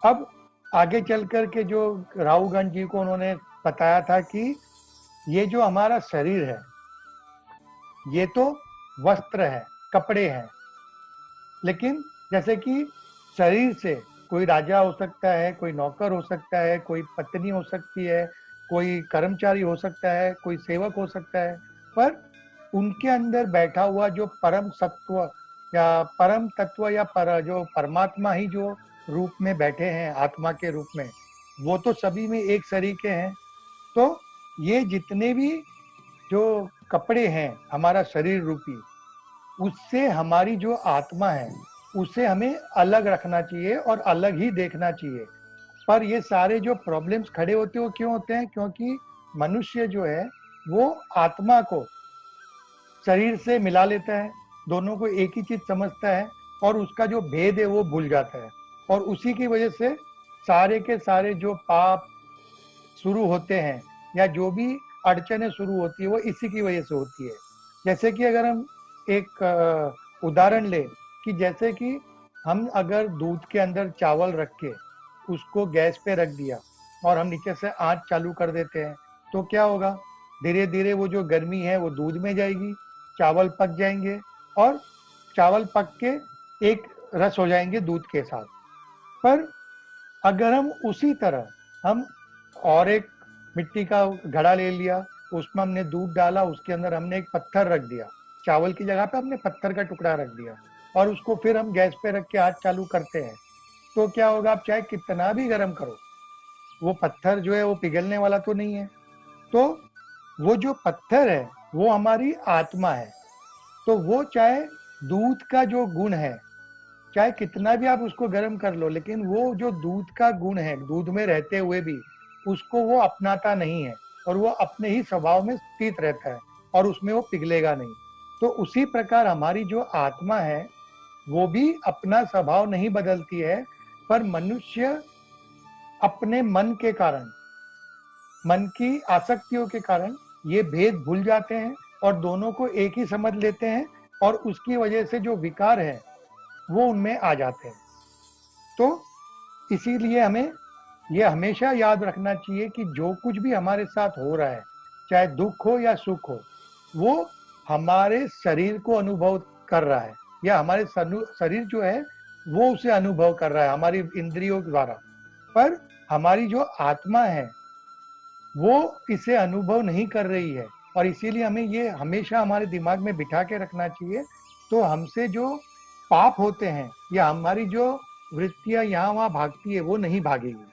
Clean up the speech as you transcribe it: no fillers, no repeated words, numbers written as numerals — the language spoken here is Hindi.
अब आगे चल कर के जो राहुगण जी को उन्होंने बताया था कि ये जो हमारा शरीर है, ये तो वस्त्र है, कपड़े हैं, लेकिन जैसे कि शरीर से कोई राजा हो सकता है, कोई नौकर हो सकता है, कोई पत्नी हो सकती है, कोई कर्मचारी हो सकता है, कोई सेवक हो सकता है, पर उनके अंदर बैठा हुआ जो परम सत्व या परम तत्व या जो परमात्मा ही जो रूप में बैठे हैं आत्मा के रूप में, वो तो सभी में एक सरीके हैं। तो ये जितने भी जो कपड़े हैं हमारा शरीर रूपी, उससे हमारी जो आत्मा है उसे हमें अलग रखना चाहिए और अलग ही देखना चाहिए। पर ये सारे जो प्रॉब्लम्स खड़े होते हैं वो क्यों होते हैं? क्योंकि मनुष्य जो है वो आत्मा को शरीर से मिला लेता है, दोनों को एक ही चीज समझता है और उसका जो भेद है वो भूल जाता है, और उसी की वजह से सारे के सारे जो पाप शुरू होते हैं या जो भी अड़चने शुरू होती है वो इसी की वजह से होती है। जैसे कि अगर हम एक उदाहरण लें कि जैसे कि हम अगर दूध के अंदर चावल रख के उसको गैस पे रख दिया और हम नीचे से आँच चालू कर देते हैं, तो क्या होगा? धीरे धीरे वो जो गर्मी है वो दूध में जाएगी, चावल पक जाएंगे और चावल पक के एक रस हो जाएंगे दूध के साथ। पर अगर हम उसी तरह हम और एक मिट्टी का घड़ा ले लिया, उसमें हमने दूध डाला, उसके अंदर हमने एक पत्थर रख दिया, चावल की जगह पे हमने पत्थर का टुकड़ा रख दिया और उसको फिर हम गैस पे रख के आँच चालू करते हैं, तो क्या होगा? आप चाहे कितना भी गर्म करो, वो पत्थर जो है वो पिघलने वाला तो नहीं है। तो वो जो पत्थर है वो हमारी आत्मा है। तो वो चाहे दूध का जो गुण है, चाहे कितना भी आप उसको गर्म कर लो, लेकिन वो जो दूध का गुण है, दूध में रहते हुए भी उसको वो अपनाता नहीं है और वो अपने ही स्वभाव में स्थित रहता है और उसमें वो पिघलेगा नहीं। तो उसी प्रकार हमारी जो आत्मा है वो भी अपना स्वभाव नहीं बदलती है, पर मनुष्य अपने मन के कारण, मन की आसक्तियों के कारण ये भेद भूल जाते हैं और दोनों को एक ही समझ लेते हैं और उसकी वजह से जो विकार है वो उनमें आ जाते हैं। तो इसीलिए हमें ये हमेशा याद रखना चाहिए कि जो कुछ भी हमारे साथ हो रहा है, चाहे दुख हो या सुख हो, वो हमारे शरीर को अनुभव कर रहा है या हमारे शरीर जो है वो उसे अनुभव कर रहा है हमारी इंद्रियों द्वारा। पर हमारी जो आत्मा है वो इसे अनुभव नहीं कर रही है और इसीलिए हमें ये हमेशा हमारे दिमाग में बिठा के रखना चाहिए। तो हमसे जो पाप होते हैं या हमारी जो वृत्तियां यहाँ वहाँ भागती है वो नहीं भागेगी।